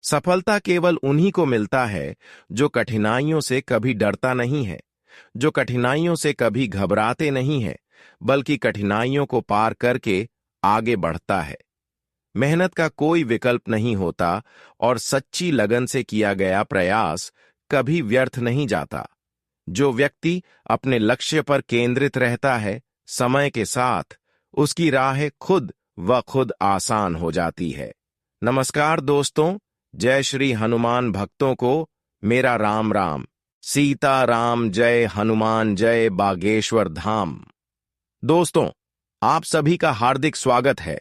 सफलता केवल उन्हीं को मिलता है जो कठिनाइयों से कभी डरता नहीं है, जो कठिनाइयों से कभी घबराते नहीं है, बल्कि कठिनाइयों को पार करके आगे बढ़ता है। मेहनत का कोई विकल्प नहीं होता और सच्ची लगन से किया गया प्रयास कभी व्यर्थ नहीं जाता। जो व्यक्ति अपने लक्ष्य पर केंद्रित रहता है, समय के साथ उसकी राह खुद व खुद आसान हो जाती है। नमस्कार दोस्तों, जय श्री हनुमान भक्तों को मेरा राम राम। सीता राम जय हनुमान जय बागेश्वर धाम। दोस्तों, आप सभी का हार्दिक स्वागत है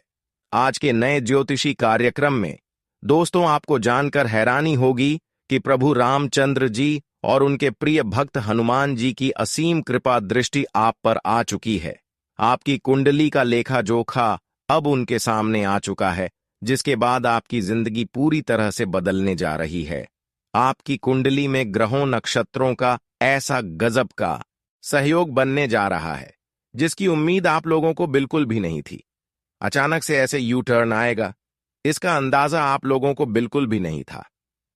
आज के नए ज्योतिषी कार्यक्रम में। दोस्तों, आपको जानकर हैरानी होगी कि प्रभु रामचंद्र जी और उनके प्रिय भक्त हनुमान जी की असीम कृपा दृष्टि आप पर आ चुकी है। आपकी कुंडली का लेखा जोखा अब उनके सामने आ चुका है, जिसके बाद आपकी जिंदगी पूरी तरह से बदलने जा रही है। आपकी कुंडली में ग्रहों नक्षत्रों का ऐसा गजब का सहयोग बनने जा रहा है जिसकी उम्मीद आप लोगों को बिल्कुल भी नहीं थी। अचानक से ऐसे यू टर्न आएगा, इसका अंदाजा आप लोगों को बिल्कुल भी नहीं था।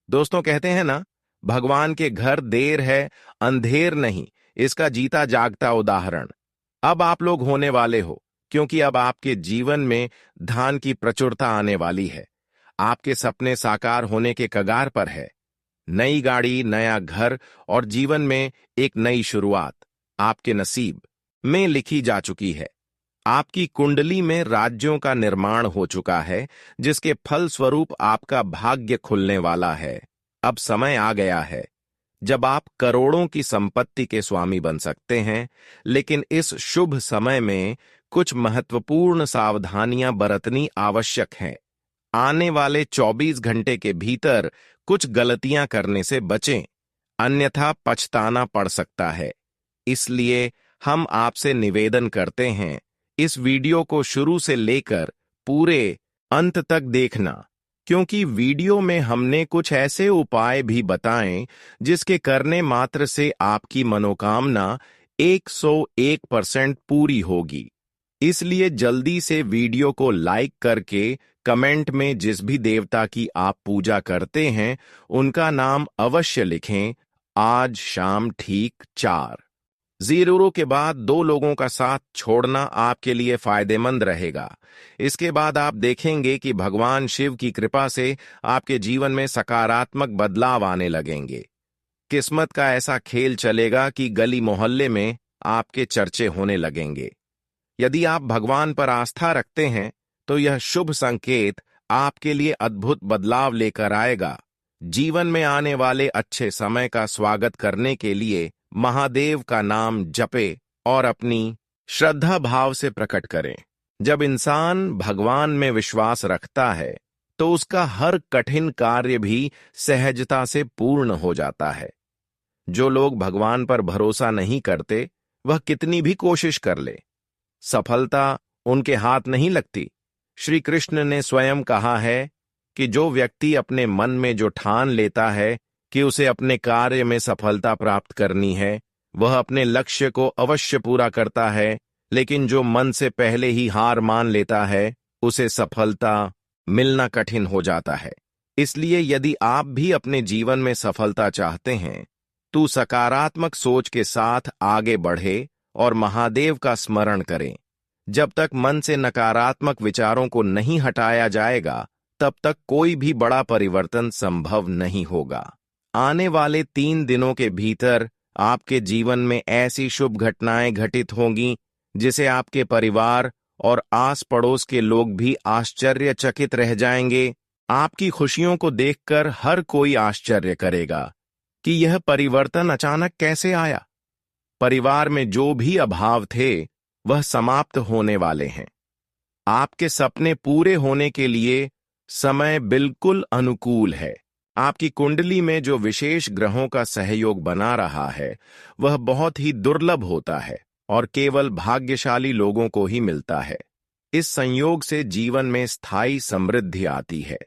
दोस्तों, कहते हैं ना, भगवान के घर देर है अंधेर नहीं, इसका जीता जागता उदाहरण अब आप लोग होने वाले हो, क्योंकि अब आपके जीवन में धन की प्रचुरता आने वाली है। आपके सपने साकार होने के कगार पर है। नई गाड़ी, नया घर और जीवन में एक नई शुरुआत आपके नसीब में लिखी जा चुकी है। आपकी कुंडली में राज्यों का निर्माण हो चुका है, जिसके फल स्वरूप आपका भाग्य खुलने वाला है। अब समय आ गया है जब आप करोड़ों की संपत्ति के स्वामी बन सकते हैं, लेकिन इस शुभ समय में कुछ महत्वपूर्ण सावधानियां बरतनी आवश्यक हैं। आने वाले 24 घंटे के भीतर कुछ गलतियां करने से बचें, अन्यथा पछताना पड़ सकता है। इसलिए हम आपसे निवेदन करते हैं, इस वीडियो को शुरू से लेकर पूरे अंत तक देखना, क्योंकि वीडियो में हमने कुछ ऐसे उपाय भी बताएं जिसके करने मात्र से आपकी मनोकामना 101% पूरी होगी। इसलिए जल्दी से वीडियो को लाइक करके कमेंट में जिस भी देवता की आप पूजा करते हैं उनका नाम अवश्य लिखें। आज शाम ठीक 4:00 के बाद 2 लोगों का साथ छोड़ना आपके लिए फायदेमंद रहेगा। इसके बाद आप देखेंगे कि भगवान शिव की कृपा से आपके जीवन में सकारात्मक बदलाव आने लगेंगे। किस्मत का ऐसा खेल चलेगा कि गली मोहल्ले में आपके चर्चे होने लगेंगे। यदि आप भगवान पर आस्था रखते हैं तो यह शुभ संकेत आपके लिए अद्भुत बदलाव लेकर आएगा। जीवन में आने वाले अच्छे समय का स्वागत करने के लिए महादेव का नाम जपे और अपनी श्रद्धा भाव से प्रकट करें। जब इंसान भगवान में विश्वास रखता है तो उसका हर कठिन कार्य भी सहजता से पूर्ण हो जाता है। जो लोग भगवान पर भरोसा नहीं करते, वह कितनी भी कोशिश कर ले, सफलता उनके हाथ नहीं लगती। श्री कृष्ण ने स्वयं कहा है कि जो व्यक्ति अपने मन में जो ठान लेता है कि उसे अपने कार्य में सफलता प्राप्त करनी है, वह अपने लक्ष्य को अवश्य पूरा करता है, लेकिन जो मन से पहले ही हार मान लेता है, उसे सफलता मिलना कठिन हो जाता है। इसलिए यदि आप भी अपने जीवन में सफलता चाहते हैं, तो सकारात्मक सोच के साथ आगे बढ़े और महादेव का स्मरण करें। जब तक मन से नकारात्मक विचारों को नहीं हटाया जाएगा, तब तक कोई भी बड़ा परिवर्तन संभव नहीं होगा। आने वाले 3 दिनों के भीतर आपके जीवन में ऐसी शुभ घटनाएं घटित होंगी जिसे आपके परिवार और आस पड़ोस के लोग भी आश्चर्यचकित रह जाएंगे। आपकी खुशियों को देखकर हर कोई आश्चर्य करेगा कि यह परिवर्तन अचानक कैसे आया। परिवार में जो भी अभाव थे वह समाप्त होने वाले हैं। आपके सपने पूरे होने के लिए समय बिल्कुल अनुकूल है। आपकी कुंडली में जो विशेष ग्रहों का सहयोग बना रहा है वह बहुत ही दुर्लभ होता है और केवल भाग्यशाली लोगों को ही मिलता है। इस संयोग से जीवन में स्थायी समृद्धि आती है।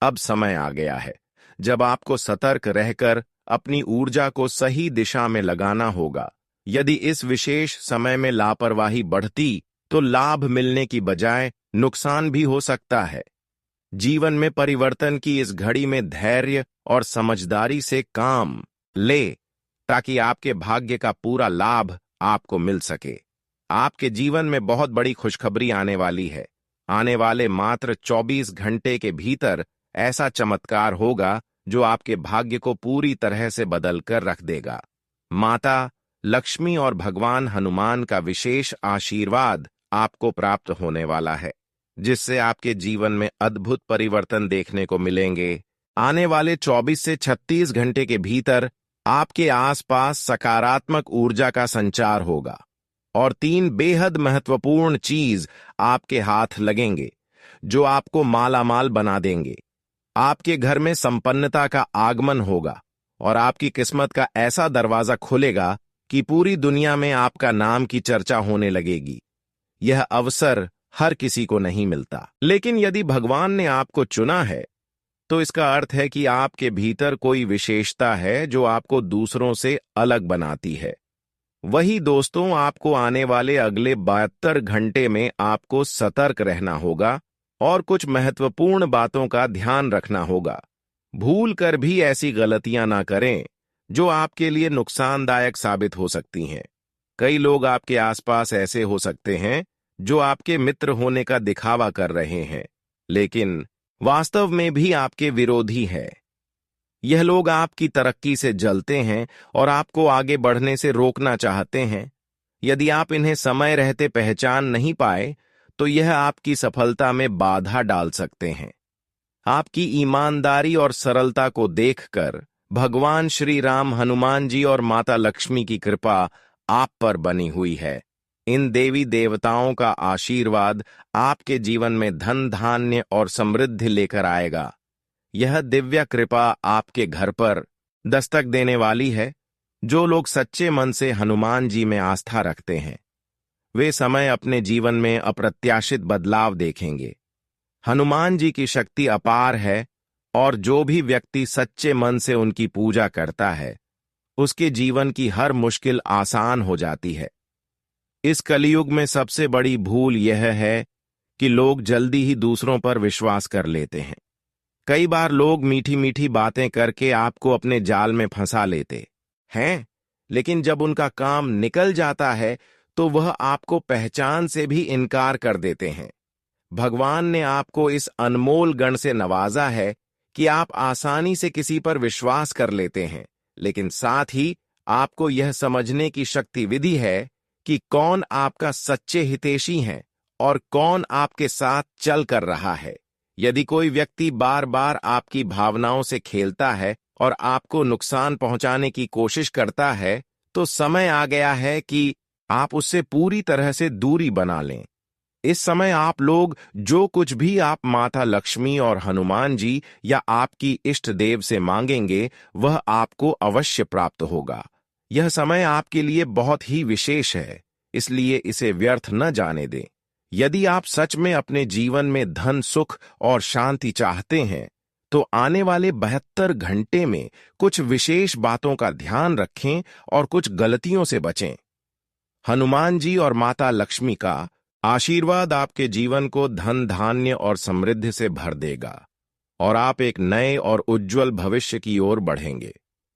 अब समय आ गया है जब आपको सतर्क रहकर अपनी ऊर्जा को सही दिशा में लगाना होगा। यदि इस विशेष समय में लापरवाही बढ़ती तो लाभ मिलने की बजाय नुकसान भी हो सकता है। जीवन में परिवर्तन की इस घड़ी में धैर्य और समझदारी से काम ले, ताकि आपके भाग्य का पूरा लाभ आपको मिल सके। आपके जीवन में बहुत बड़ी खुशखबरी आने वाली है। आने वाले मात्र 24 घंटे के भीतर ऐसा चमत्कार होगा जो आपके भाग्य को पूरी तरह से बदल कर रख देगा। माता लक्ष्मी और भगवान हनुमान का विशेष आशीर्वाद आपको प्राप्त होने वाला है, जिससे आपके जीवन में अद्भुत परिवर्तन देखने को मिलेंगे। आने वाले 24 से 36 घंटे के भीतर आपके आसपास सकारात्मक ऊर्जा का संचार होगा और 3 बेहद महत्वपूर्ण चीज आपके हाथ लगेंगे जो आपको मालामाल बना देंगे। आपके घर में संपन्नता का आगमन होगा और आपकी किस्मत का ऐसा दरवाजा खुलेगा कि पूरी दुनिया में आपका नाम की चर्चा होने लगेगी। यह अवसर हर किसी को नहीं मिलता, लेकिन यदि भगवान ने आपको चुना है तो इसका अर्थ है कि आपके भीतर कोई विशेषता है जो आपको दूसरों से अलग बनाती है। वही दोस्तों, आपको आने वाले अगले 72 घंटे में आपको सतर्क रहना होगा और कुछ महत्वपूर्ण बातों का ध्यान रखना होगा। भूल कर भी ऐसी गलतियां ना करें जो आपके लिए नुकसानदायक साबित हो सकती हैं। कई लोग आपके आसपास ऐसे हो सकते हैं जो आपके मित्र होने का दिखावा कर रहे हैं, लेकिन वास्तव में भी आपके विरोधी है। यह लोग आपकी तरक्की से जलते हैं और आपको आगे बढ़ने से रोकना चाहते हैं। यदि आप इन्हें समय रहते पहचान नहीं पाए तो यह आपकी सफलता में बाधा डाल सकते हैं। आपकी ईमानदारी और सरलता को देखकर भगवान श्री राम, हनुमान जी और माता लक्ष्मी की कृपा आप पर बनी हुई है। इन देवी देवताओं का आशीर्वाद आपके जीवन में धन, धान्य और समृद्धि लेकर आएगा। यह दिव्य कृपा आपके घर पर दस्तक देने वाली है। जो लोग सच्चे मन से हनुमान जी में आस्था रखते हैं वे समय अपने जीवन में अप्रत्याशित बदलाव देखेंगे। हनुमान जी की शक्ति अपार है और जो भी व्यक्ति सच्चे मन से उनकी पूजा करता है उसके जीवन की हर मुश्किल आसान हो जाती है। इस कलयुग में सबसे बड़ी भूल यह है कि लोग जल्दी ही दूसरों पर विश्वास कर लेते हैं। कई बार लोग मीठी मीठी बातें करके आपको अपने जाल में फंसा लेते हैं, लेकिन जब उनका काम निकल जाता है तो वह आपको पहचान से भी इनकार कर देते हैं। भगवान ने आपको इस अनमोल गण से नवाजा है कि आप आसानी से किसी पर विश्वास कर लेते हैं, लेकिन साथ ही आपको यह समझने की शक्ति विधि है कि कौन आपका सच्चे हितैषी हैं और कौन आपके साथ चल कर रहा है। यदि कोई व्यक्ति बार बार आपकी भावनाओं से खेलता है और आपको नुकसान पहुंचाने की कोशिश करता है तो समय आ गया है कि आप उससे पूरी तरह से दूरी बना लें। इस समय आप लोग जो कुछ भी आप माता लक्ष्मी और हनुमान जी या आपकी इष्ट देव से मांगेंगे वह आपको अवश्य प्राप्त होगा। यह समय आपके लिए बहुत ही विशेष है, इसलिए इसे व्यर्थ न जाने दें। यदि आप सच में अपने जीवन में धन, सुख और शांति चाहते हैं तो आने वाले 72 घंटे में कुछ विशेष बातों का ध्यान रखें और कुछ गलतियों से बचें। हनुमान जी और माता लक्ष्मी का आशीर्वाद आपके जीवन को धन, धान्य और समृद्धि से भर देगा और आप एक नए और उज्जवल भविष्य की ओर बढ़ेंगे।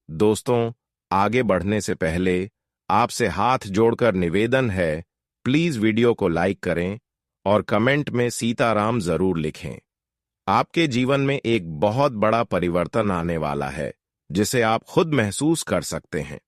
दोस्तों, आगे बढ़ने से पहले आपसे हाथ जोड़कर निवेदन है, प्लीज वीडियो को लाइक करें और कमेंट में सीताराम जरूर लिखें। आपके जीवन में एक बहुत बड़ा परिवर्तन आने वाला है जिसे आप खुद महसूस कर सकते हैं।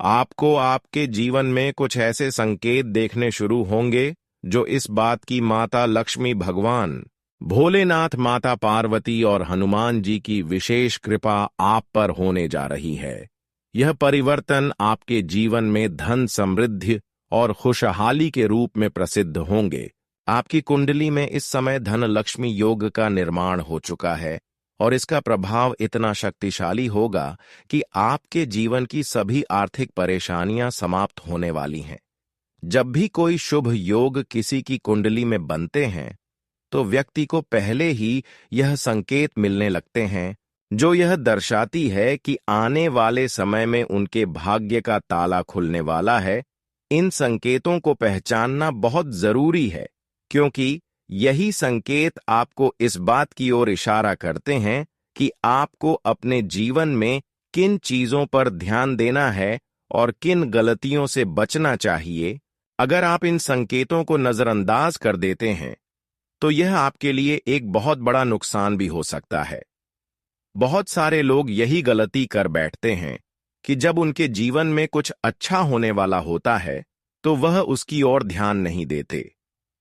आपको आपके जीवन में कुछ ऐसे संकेत देखने शुरू होंगे जो इस बात की माता लक्ष्मी, भगवान भोलेनाथ, माता पार्वती और हनुमान जी की विशेष कृपा आप पर होने जा रही है। यह परिवर्तन आपके जीवन में धन, समृद्धि और खुशहाली के रूप में प्रसिद्ध होंगे। आपकी कुंडली में इस समय धन लक्ष्मी योग का निर्माण हो चुका है और इसका प्रभाव इतना शक्तिशाली होगा कि आपके जीवन की सभी आर्थिक परेशानियां समाप्त होने वाली हैं। जब भी कोई शुभ योग किसी की कुंडली में बनते हैं तो व्यक्ति को पहले ही यह संकेत मिलने लगते हैं जो यह दर्शाती है कि आने वाले समय में उनके भाग्य का ताला खुलने वाला है। इन संकेतों को पहचानना बहुत जरूरी है क्योंकि यही संकेत आपको इस बात की ओर इशारा करते हैं कि आपको अपने जीवन में किन चीजों पर ध्यान देना है और किन गलतियों से बचना चाहिए। अगर आप इन संकेतों को नजरअंदाज कर देते हैं तो यह आपके लिए एक बहुत बड़ा नुकसान भी हो सकता है। बहुत सारे लोग यही गलती कर बैठते हैं कि जब उनके जीवन में कुछ अच्छा होने वाला होता है तो वह उसकी ओर ध्यान नहीं देते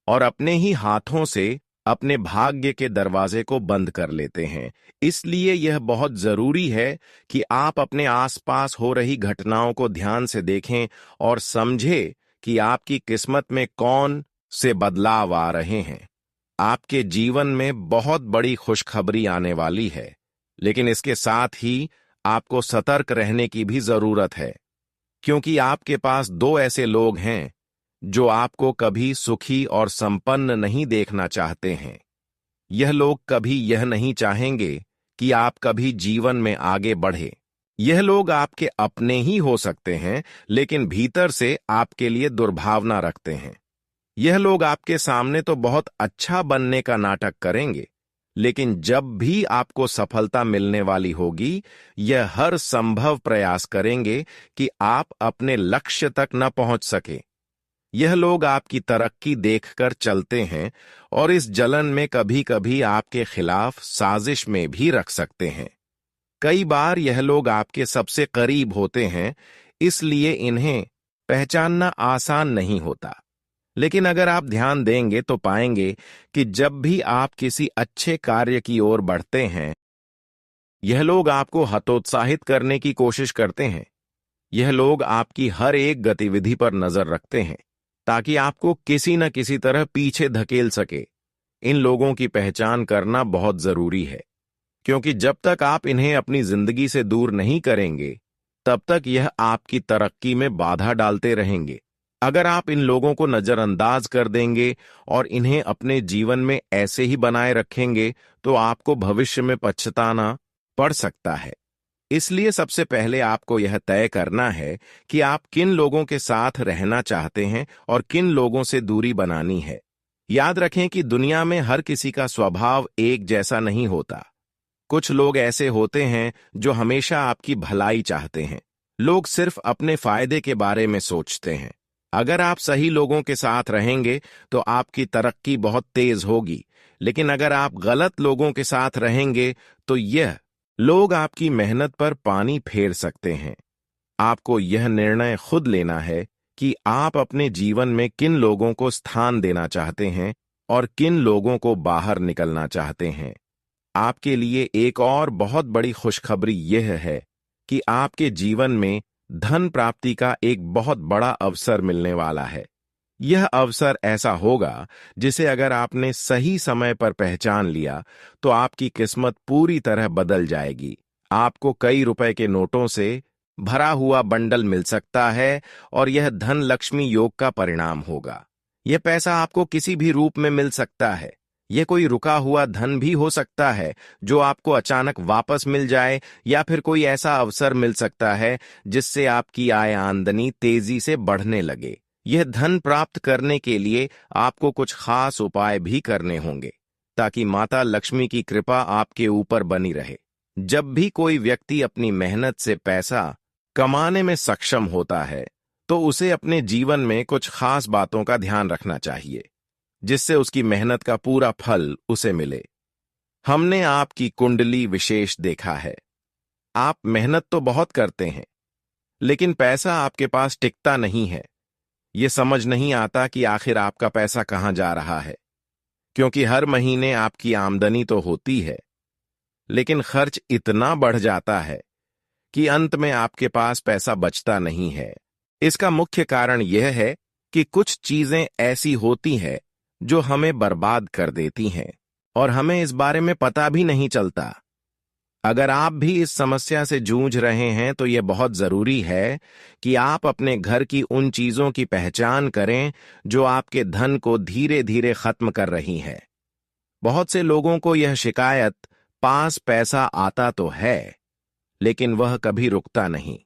और अपने ही हाथों से अपने भाग्य के दरवाजे को बंद कर लेते हैं। इसलिए यह बहुत जरूरी है कि आप अपने आसपास हो रही घटनाओं को ध्यान से देखें और समझें कि आपकी किस्मत में कौन से बदलाव आ रहे हैं। आपके जीवन में बहुत बड़ी खुशखबरी आने वाली है, लेकिन इसके साथ ही आपको सतर्क रहने की भी जरूरत है, क्योंकि आपके पास दो ऐसे लोग हैं जो आपको कभी सुखी और संपन्न नहीं देखना चाहते हैं। यह लोग कभी यह नहीं चाहेंगे कि आप कभी जीवन में आगे बढ़े। यह लोग आपके अपने ही हो सकते हैं, लेकिन भीतर से आपके लिए दुर्भावना रखते हैं। यह लोग आपके सामने तो बहुत अच्छा बनने का नाटक करेंगे, लेकिन जब भी आपको सफलता मिलने वाली होगी, यह हर संभव प्रयास करेंगे कि आप अपने लक्ष्य तक न पहुंच सके। यह लोग आपकी तरक्की देखकर चलते हैं और इस जलन में कभी कभी आपके खिलाफ साजिश में भी रख सकते हैं। कई बार यह लोग आपके सबसे करीब होते हैं, इसलिए इन्हें पहचानना आसान नहीं होता। लेकिन अगर आप ध्यान देंगे तो पाएंगे कि जब भी आप किसी अच्छे कार्य की ओर बढ़ते हैं, यह लोग आपको हतोत्साहित करने की कोशिश करते हैं। यह लोग आपकी हर एक गतिविधि पर नजर रखते हैं ताकि आपको किसी न किसी तरह पीछे धकेल सके। इन लोगों की पहचान करना बहुत जरूरी है, क्योंकि जब तक आप इन्हें अपनी जिंदगी से दूर नहीं करेंगे, तब तक यह आपकी तरक्की में बाधा डालते रहेंगे। अगर आप इन लोगों को नजरअंदाज कर देंगे और इन्हें अपने जीवन में ऐसे ही बनाए रखेंगे, तो आपको भविष्य में पछताना पड़ सकता है। इसलिए सबसे पहले आपको यह तय करना है कि आप किन लोगों के साथ रहना चाहते हैं और किन लोगों से दूरी बनानी है। याद रखें कि दुनिया में हर किसी का स्वभाव एक जैसा नहीं होता। कुछ लोग ऐसे होते हैं जो हमेशा आपकी भलाई चाहते हैं। लोग सिर्फ अपने फायदे के बारे में सोचते हैं। अगर आप सही लोगों के साथ रहेंगे तो आपकी तरक्की बहुत तेज होगी, लेकिन अगर आप गलत लोगों के साथ रहेंगे तो यह लोग आपकी मेहनत पर पानी फेर सकते हैं। आपको यह निर्णय खुद लेना है कि आप अपने जीवन में किन लोगों को स्थान देना चाहते हैं और किन लोगों को बाहर निकलना चाहते हैं। आपके लिए एक और बहुत बड़ी खुशखबरी यह है कि आपके जीवन में धन प्राप्ति का एक बहुत बड़ा अवसर मिलने वाला है। यह अवसर ऐसा होगा जिसे अगर आपने सही समय पर पहचान लिया तो आपकी किस्मत पूरी तरह बदल जाएगी। आपको कई रुपए के नोटों से भरा हुआ बंडल मिल सकता है और यह धन लक्ष्मी योग का परिणाम होगा। यह पैसा आपको किसी भी रूप में मिल सकता है। यह कोई रुका हुआ धन भी हो सकता है जो आपको अचानक वापस मिल जाए, या फिर कोई ऐसा अवसर मिल सकता है जिससे आपकी आय आमदनी तेजी से बढ़ने लगे। यह धन प्राप्त करने के लिए आपको कुछ खास उपाय भी करने होंगे ताकि माता लक्ष्मी की कृपा आपके ऊपर बनी रहे। जब भी कोई व्यक्ति अपनी मेहनत से पैसा कमाने में सक्षम होता है तो उसे अपने जीवन में कुछ खास बातों का ध्यान रखना चाहिए, जिससे उसकी मेहनत का पूरा फल उसे मिले। हमने आपकी कुंडली विशेष देखा है। आप मेहनत तो बहुत करते हैं, लेकिन पैसा आपके पास टिकता नहीं है। ये समझ नहीं आता कि आखिर आपका पैसा कहां जा रहा है, क्योंकि हर महीने आपकी आमदनी तो होती है, लेकिन खर्च इतना बढ़ जाता है कि अंत में आपके पास पैसा बचता नहीं है। इसका मुख्य कारण यह है कि कुछ चीजें ऐसी होती हैं जो हमें बर्बाद कर देती हैं और हमें इस बारे में पता भी नहीं चलता। अगर आप भी इस समस्या से जूझ रहे हैं तो यह बहुत जरूरी है कि आप अपने घर की उन चीजों की पहचान करें जो आपके धन को धीरे धीरे खत्म कर रही है। बहुत से लोगों को यह शिकायत, पास पैसा आता तो है लेकिन वह कभी रुकता नहीं।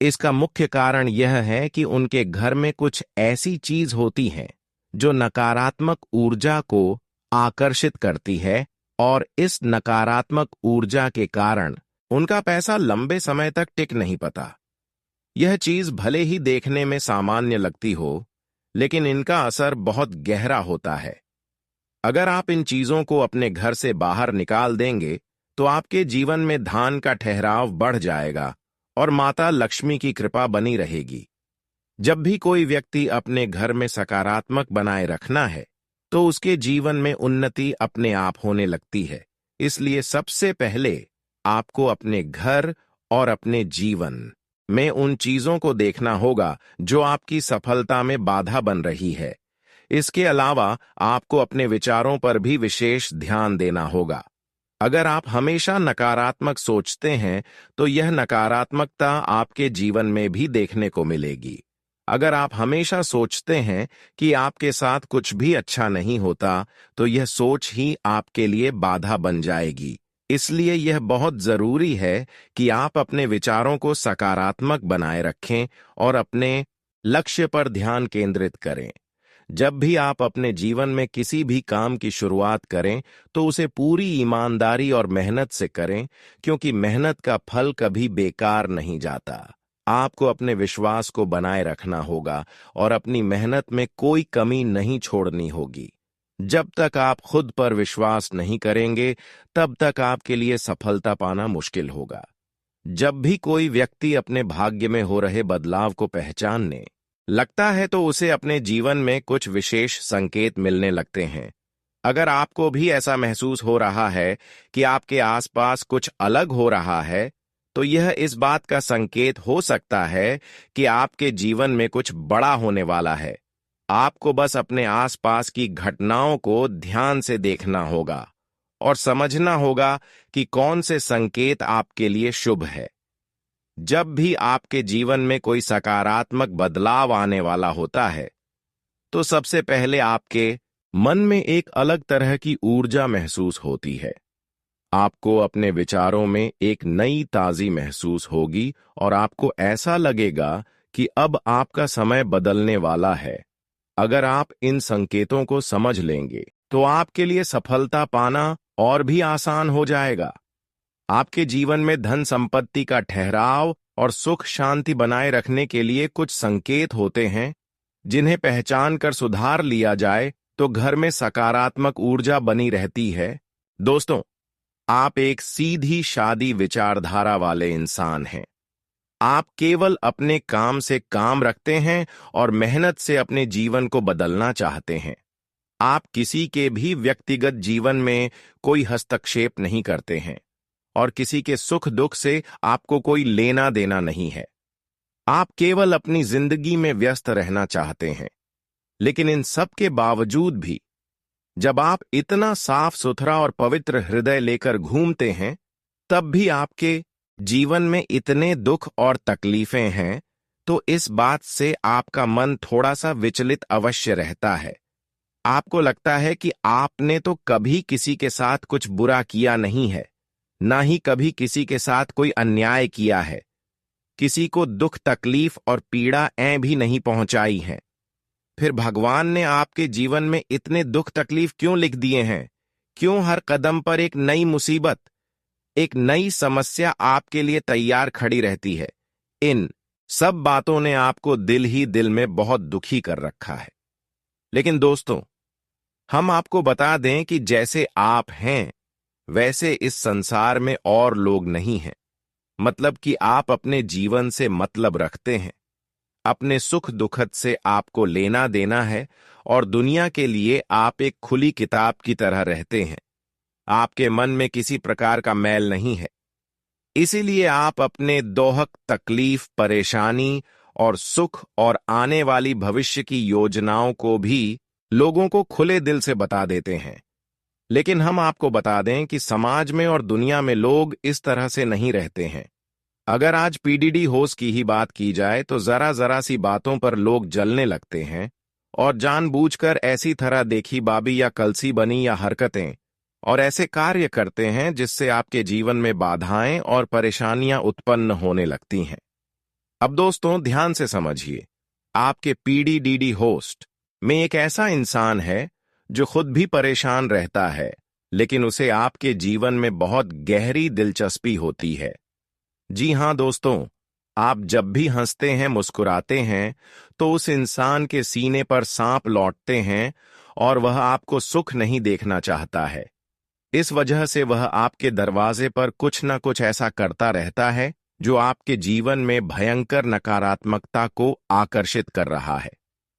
इसका मुख्य कारण यह है कि उनके घर में कुछ ऐसी चीज होती है जो नकारात्मक ऊर्जा को आकर्षित करती है और इस नकारात्मक ऊर्जा के कारण उनका पैसा लंबे समय तक टिक नहीं पाता। यह चीज भले ही देखने में सामान्य लगती हो, लेकिन इनका असर बहुत गहरा होता है। अगर आप इन चीजों को अपने घर से बाहर निकाल देंगे, तो आपके जीवन में धन का ठहराव बढ़ जाएगा और माता लक्ष्मी की कृपा बनी रहेगी। जब भी कोई व्यक्ति अपने घर में सकारात्मक बनाए रखना है, तो उसके जीवन में उन्नति अपने आप होने लगती है। इसलिए सबसे पहले आपको अपने घर और अपने जीवन में उन चीजों को देखना होगा जो आपकी सफलता में बाधा बन रही है। इसके अलावा आपको अपने विचारों पर भी विशेष ध्यान देना होगा। अगर आप हमेशा नकारात्मक सोचते हैं, तो यह नकारात्मकता आपके जीवन में भी देखने को मिलेगी। अगर आप हमेशा सोचते हैं कि आपके साथ कुछ भी अच्छा नहीं होता, तो यह सोच ही आपके लिए बाधा बन जाएगी। इसलिए यह बहुत जरूरी है कि आप अपने विचारों को सकारात्मक बनाए रखें और अपने लक्ष्य पर ध्यान केंद्रित करें। जब भी आप अपने जीवन में किसी भी काम की शुरुआत करें, तो उसे पूरी ईमानदारी और मेहनत से करें, क्योंकि मेहनत का फल कभी बेकार नहीं जाता। आपको अपने विश्वास को बनाए रखना होगा और अपनी मेहनत में कोई कमी नहीं छोड़नी होगी। जब तक आप खुद पर विश्वास नहीं करेंगे, तब तक आपके लिए सफलता पाना मुश्किल होगा। जब भी कोई व्यक्ति अपने भाग्य में हो रहे बदलाव को पहचानने लगता है, तो उसे अपने जीवन में कुछ विशेष संकेत मिलने लगते हैं। अगर आपको भी ऐसा महसूस हो रहा है कि आपके आसपास कुछ अलग हो रहा है, तो यह इस बात का संकेत हो सकता है कि आपके जीवन में कुछ बड़ा होने वाला है। आपको बस अपने आसपास की घटनाओं को ध्यान से देखना होगा और समझना होगा कि कौन से संकेत आपके लिए शुभ है। जब भी आपके जीवन में कोई सकारात्मक बदलाव आने वाला होता है, तो सबसे पहले आपके मन में एक अलग तरह की ऊर्जा महसूस होती है। आपको अपने विचारों में एक नई ताज़गी महसूस होगी और आपको ऐसा लगेगा कि अब आपका समय बदलने वाला है। अगर आप इन संकेतों को समझ लेंगे, तो आपके लिए सफलता पाना और भी आसान हो जाएगा। आपके जीवन में धन संपत्ति का ठहराव और सुख शांति बनाए रखने के लिए कुछ संकेत होते हैं, जिन्हें पहचान कर सुधार लिया जाए तो घर में सकारात्मक ऊर्जा बनी रहती है। दोस्तों, आप एक सीधी शादी विचारधारा वाले इंसान हैं। आप केवल अपने काम से काम रखते हैं और मेहनत से अपने जीवन को बदलना चाहते हैं। आप किसी के भी व्यक्तिगत जीवन में कोई हस्तक्षेप नहीं करते हैं और किसी के सुख दुख से आपको कोई लेना देना नहीं है। आप केवल अपनी जिंदगी में व्यस्त रहना चाहते हैं। लेकिन इन सब के बावजूद भी जब आप इतना साफ सुथरा और पवित्र हृदय लेकर घूमते हैं, तब भी आपके जीवन में इतने दुख और तकलीफें हैं, तो इस बात से आपका मन थोड़ा सा विचलित अवश्य रहता है। आपको लगता है कि आपने तो कभी किसी के साथ कुछ बुरा किया नहीं है, ना ही कभी किसी के साथ कोई अन्याय किया है, किसी को दुख तकलीफ और पीड़ा भी नहीं पहुंचाई है। फिर भगवान ने आपके जीवन में इतने दुख तकलीफ क्यों लिख दिए हैं? क्यों हर कदम पर एक नई मुसीबत, एक नई समस्या आपके लिए तैयार खड़ी रहती है? इन सब बातों ने आपको दिल ही दिल में बहुत दुखी कर रखा है। लेकिन दोस्तों, हम आपको बता दें कि जैसे आप हैं, वैसे इस संसार में और लोग नहीं हैं। मतलब कि आप अपने जीवन से मतलब रखते हैं, अपने सुख दुखद से आपको लेना देना है और दुनिया के लिए आप एक खुली किताब की तरह रहते हैं। आपके मन में किसी प्रकार का मैल नहीं है। इसीलिए आप अपने दोहक तकलीफ, परेशानी और सुख और आने वाली भविष्य की योजनाओं को भी लोगों को खुले दिल से बता देते हैं। लेकिन हम आपको बता दें कि समाज में और दुनिया में लोग इस तरह से नहीं रहते हैं। अगर आज पीडीडी होश की ही बात की जाए, तो जरा जरा सी बातों पर लोग जलने लगते हैं और जानबूझकर ऐसी तरह देखी बाबी या कलसी बनी या हरकतें और ऐसे कार्य करते हैं जिससे आपके जीवन में बाधाएं और परेशानियां उत्पन्न होने लगती हैं। अब दोस्तों, ध्यान से समझिए, आपके पीडीडीडी होस्ट में एक ऐसा इंसान है जो खुद भी परेशान रहता है, लेकिन उसे आपके जीवन में बहुत गहरी दिलचस्पी होती है। जी हाँ दोस्तों, आप जब भी हंसते हैं, मुस्कुराते हैं, तो उस इंसान के सीने पर सांप लौटते हैं और वह आपको सुख नहीं देखना चाहता है। इस वजह से वह आपके दरवाजे पर कुछ न कुछ ऐसा करता रहता है जो आपके जीवन में भयंकर नकारात्मकता को आकर्षित कर रहा है।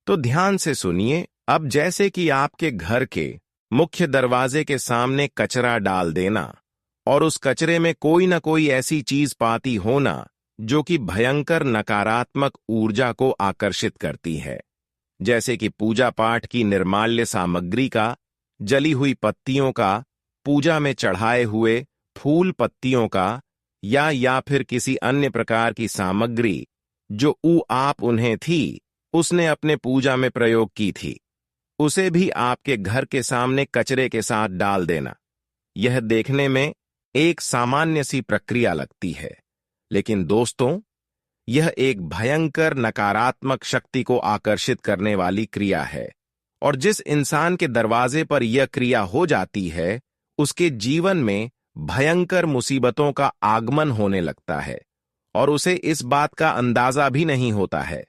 तो ध्यान से सुनिए। अब जैसे कि आपके घर के मुख्य दरवाजे के सामने कचरा डाल देना और उस कचरे में कोई न कोई ऐसी चीज पाती होना जो कि भयंकर नकारात्मक ऊर्जा को आकर्षित करती है, जैसे कि पूजा पाठ की निर्माल्य सामग्री का, जली हुई पत्तियों का, पूजा में चढ़ाए हुए फूल पत्तियों का, या फिर किसी अन्य प्रकार की सामग्री जो आप उन्हें थी, उसने अपने पूजा में प्रयोग की थी, उसे भी आपके घर के सामने कचरे के साथ डाल देना। यह देखने में एक सामान्य सी प्रक्रिया लगती है, लेकिन दोस्तों, यह एक भयंकर नकारात्मक शक्ति को आकर्षित करने वाली क्रिया है। और जिस इंसान के दरवाजे पर यह क्रिया हो जाती है, उसके जीवन में भयंकर मुसीबतों का आगमन होने लगता है और उसे इस बात का अंदाजा भी नहीं होता है।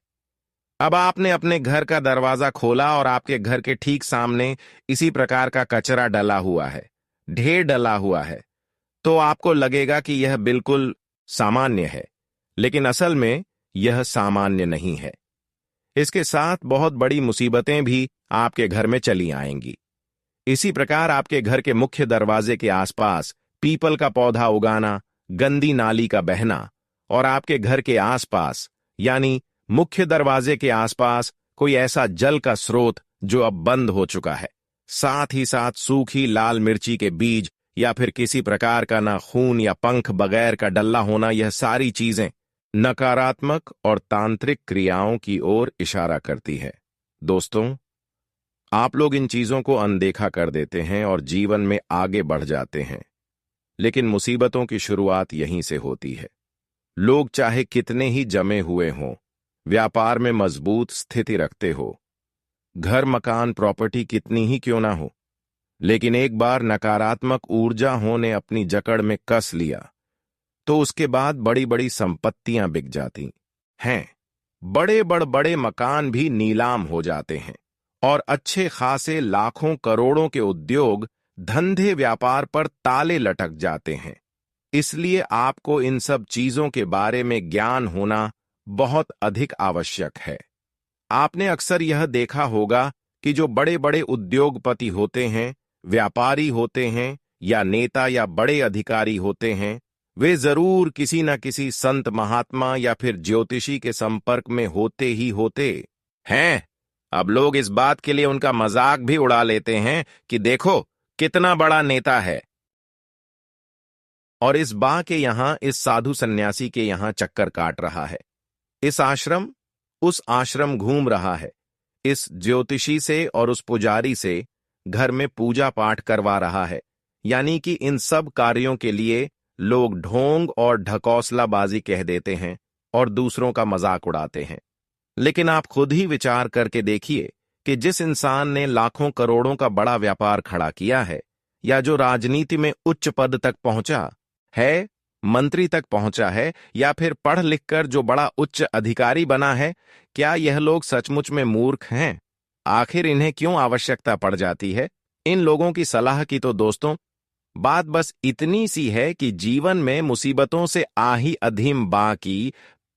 अब आपने अपने घर का दरवाजा खोला और आपके घर के ठीक सामने इसी प्रकार का कचरा डला हुआ है, ढेर डला हुआ है, तो आपको लगेगा कि यह बिल्कुल सामान्य है, लेकिन असल में यह सामान्य नहीं है। इसके साथ बहुत बड़ी मुसीबतें भी आपके घर में चली आएंगी। इसी प्रकार आपके घर के मुख्य दरवाजे के आसपास पीपल का पौधा उगाना, गंदी नाली का बहना और आपके घर के आसपास यानी मुख्य दरवाजे के आसपास कोई ऐसा जल का स्रोत जो अब बंद हो चुका है, साथ ही साथ सूखी लाल मिर्ची के बीज या फिर किसी प्रकार का ना खून या पंख बगैर का डल्ला होना, यह सारी चीजें नकारात्मक और तांत्रिक क्रियाओं की ओर इशारा करती है। दोस्तों, आप लोग इन चीजों को अनदेखा कर देते हैं और जीवन में आगे बढ़ जाते हैं, लेकिन मुसीबतों की शुरुआत यहीं से होती है। लोग चाहे कितने ही जमे हुए हों, व्यापार में मजबूत स्थिति रखते हो, घर मकान प्रॉपर्टी कितनी ही क्यों ना हो, लेकिन एक बार नकारात्मक ऊर्जा ने अपनी जकड़ में कस लिया तो उसके बाद बड़ी बड़ी संपत्तियां बिक जाती हैं, बड़े मकान भी नीलाम हो जाते हैं और अच्छे खासे लाखों करोड़ों के उद्योग धंधे व्यापार पर ताले लटक जाते हैं। इसलिए आपको इन सब चीजों के बारे में ज्ञान होना बहुत अधिक आवश्यक है। आपने अक्सर यह देखा होगा कि जो बड़े बड़े उद्योगपति होते हैं, व्यापारी होते हैं या नेता या बड़े अधिकारी होते हैं, वे जरूर किसी न किसी संत महात्मा या फिर ज्योतिषी के संपर्क में होते ही होते हैं। अब लोग इस बात के लिए उनका मजाक भी उड़ा लेते हैं कि देखो कितना बड़ा नेता है, और इस बा के यहां इस साधु सन्यासी के यहां चक्कर काट रहा है, इस आश्रम उस आश्रम घूम रहा है, इस ज्योतिषी से और उस पुजारी से घर में पूजा पाठ करवा रहा है। यानी कि इन सब कार्यों के लिए लोग ढोंग और ढकौसलाबाजी कह देते हैं और दूसरों का मजाक उड़ाते हैं। लेकिन आप खुद ही विचार करके देखिए कि जिस इंसान ने लाखों करोड़ों का बड़ा व्यापार खड़ा किया है या जो राजनीति में उच्च पद तक पहुंचा है, मंत्री तक पहुंचा है या फिर पढ़ लिखकर जो बड़ा उच्च अधिकारी बना है, क्या यह लोग सचमुच में मूर्ख हैं? आखिर इन्हें क्यों आवश्यकता पड़ जाती है इन लोगों की सलाह की? तो दोस्तों, बात बस इतनी सी है कि जीवन में मुसीबतों से आही अधीम बा की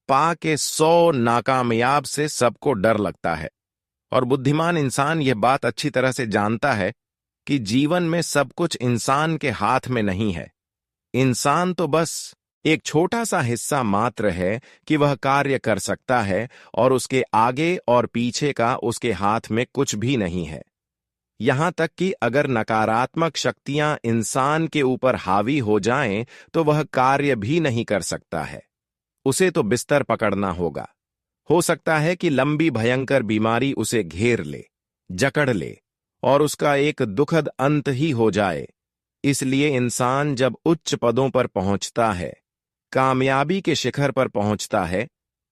पा के 100 नाकामयाब से सबको डर लगता है। और बुद्धिमान इंसान यह बात अच्छी तरह से जानता है कि जीवन में सब कुछ इंसान के हाथ में नहीं है। इंसान तो बस एक छोटा सा हिस्सा मात्र है कि वह कार्य कर सकता है और उसके आगे और पीछे का उसके हाथ में कुछ भी नहीं है। यहां तक कि अगर नकारात्मक शक्तियां इंसान के ऊपर हावी हो जाएं तो वह कार्य भी नहीं कर सकता है। उसे तो बिस्तर पकड़ना होगा। हो सकता है कि लंबी भयंकर बीमारी उसे घेर ले, जकड़ ले और उसका एक दुखद अंत ही हो जाए। इसलिए इंसान जब उच्च पदों पर पहुंचता है, कामयाबी के शिखर पर पहुंचता है,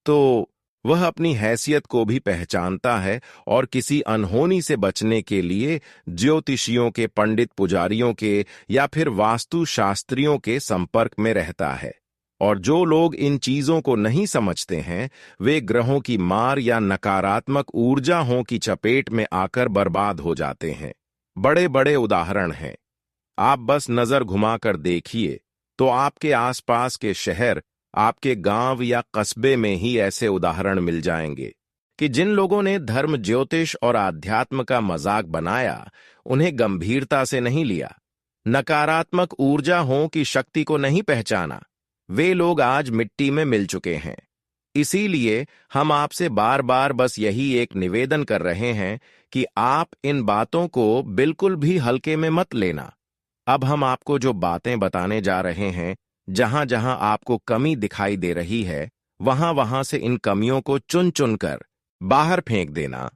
तो वह अपनी हैसियत को भी पहचानता है और किसी अनहोनी से बचने के लिए ज्योतिषियों के, पंडित पुजारियों के या फिर वास्तु शास्त्रियों के संपर्क में रहता है। और जो लोग इन चीजों को नहीं समझते हैं, वे ग्रहों की मार या नकारात्मक ऊर्जाओं की चपेट में आकर बर्बाद हो जाते हैं। बड़े बड़े उदाहरण हैं। आप बस नजर घुमाकर देखिए तो आपके आसपास के शहर, आपके गांव या कस्बे में ही ऐसे उदाहरण मिल जाएंगे कि जिन लोगों ने धर्म, ज्योतिष और आध्यात्म का मजाक बनाया, उन्हें गंभीरता से नहीं लिया, नकारात्मक ऊर्जाओं की शक्ति को नहीं पहचाना, वे लोग आज मिट्टी में मिल चुके हैं। इसीलिए हम आपसे बार बार बस यही एक निवेदन कर रहे हैं कि आप इन बातों को बिल्कुल भी हल्के में मत लेना। अब हम आपको जो बातें बताने जा रहे हैं, जहां जहां आपको कमी दिखाई दे रही है, वहां वहां से इन कमियों को चुन चुन कर बाहर फेंक देना।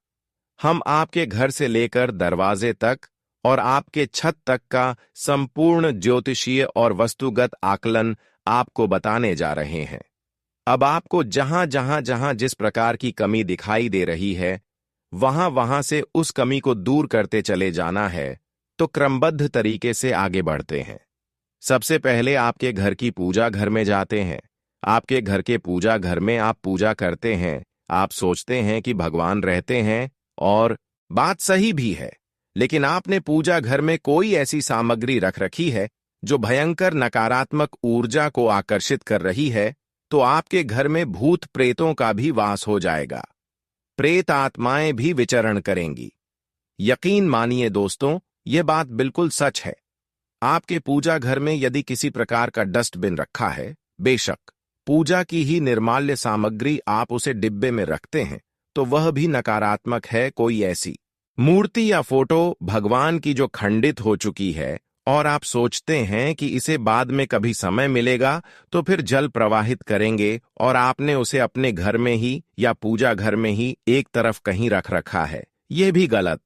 हम आपके घर से लेकर दरवाजे तक और आपके छत तक का संपूर्ण ज्योतिषीय और वस्तुगत आकलन आपको बताने जा रहे हैं। अब आपको जहां जहां जिस प्रकार की कमी दिखाई दे रही है, वहां वहां से उस कमी को दूर करते चले जाना है। तो क्रमबद्ध तरीके से आगे बढ़ते हैं। सबसे पहले आपके घर की पूजा घर में जाते हैं। आपके घर के पूजा घर में आप पूजा करते हैं। आप सोचते हैं कि भगवान रहते हैं, और बात सही भी है, लेकिन आपने पूजा घर में कोई ऐसी सामग्री रख रखी है जो भयंकर नकारात्मक ऊर्जा को आकर्षित कर रही है, तो आपके घर में भूत प्रेतों का भी वास हो जाएगा। प्रेत आत्माएं भी विचरण करेंगी। यकीन मानिए दोस्तों, यह बात बिल्कुल सच है। आपके पूजा घर में यदि किसी प्रकार का डस्टबिन रखा है, बेशक पूजा की ही निर्माल्य सामग्री आप उसे डिब्बे में रखते हैं, तो वह भी नकारात्मक है। कोई ऐसी मूर्ति या फोटो भगवान की जो खंडित हो चुकी है और आप सोचते हैं कि इसे बाद में कभी समय मिलेगा तो फिर जल प्रवाहित करेंगे, और आपने उसे अपने घर में ही या पूजा घर में ही एक तरफ कहीं रख रखा है, यह भी गलत।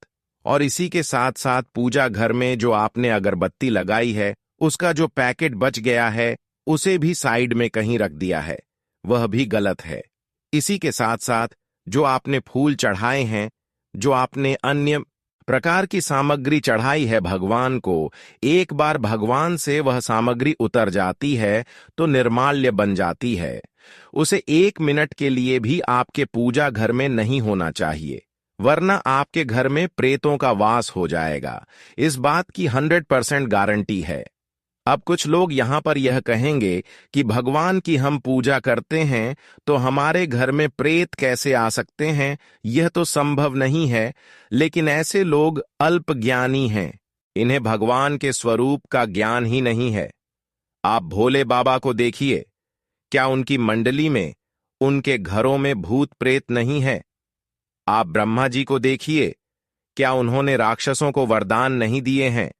और इसी के साथ साथ पूजा घर में जो आपने अगरबत्ती लगाई है, उसका जो पैकेट बच गया है, उसे भी साइड में कहीं रख दिया है, वह भी गलत है। इसी के साथ साथ जो आपने फूल चढ़ाए हैं, जो आपने अन्य प्रकार की सामग्री चढ़ाई है भगवान को, एक बार भगवान से वह सामग्री उतर जाती है तो निर्माल्य बन जाती है। उसे 1 मिनट के लिए भी आपके पूजा घर में नहीं होना चाहिए, वरना आपके घर में प्रेतों का वास हो जाएगा। इस बात की 100% गारंटी है। अब कुछ लोग यहां पर यह कहेंगे कि भगवान की हम पूजा करते हैं तो हमारे घर में प्रेत कैसे आ सकते हैं, यह तो संभव नहीं है। लेकिन ऐसे लोग अल्पज्ञानी हैं, इन्हें भगवान के स्वरूप का ज्ञान ही नहीं है। आप भोले बाबा को देखिए, क्या उनकी मंडली में, उनके घरों में भूत प्रेत नहीं है? आप ब्रह्मा जी को देखिए, क्या उन्होंने राक्षसों को वरदान नहीं दिए हैं?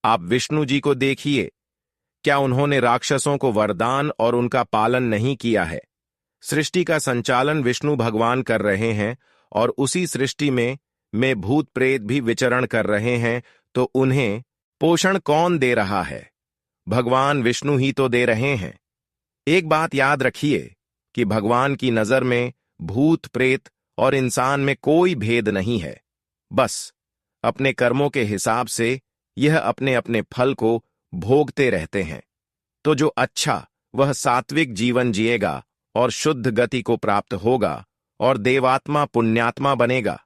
आप विष्णु जी को देखिए, क्या उन्होंने राक्षसों को वरदान और उनका पालन नहीं किया है? सृष्टि का संचालन विष्णु भगवान कर रहे हैं, और उसी सृष्टि में भूत प्रेत भी विचरण कर रहे हैं, तो उन्हें पोषण कौन दे रहा है? भगवान विष्णु ही तो दे रहे हैं। एक बात याद रखिए कि भगवान की नजर में भूत प्रेत और इंसान में कोई भेद नहीं है। बस अपने कर्मों के हिसाब से यह अपने अपने फल को भोगते रहते हैं। तो जो अच्छा वह सात्विक जीवन जिएगा और शुद्ध गति को प्राप्त होगा और देवात्मा पुण्यात्मा बनेगा।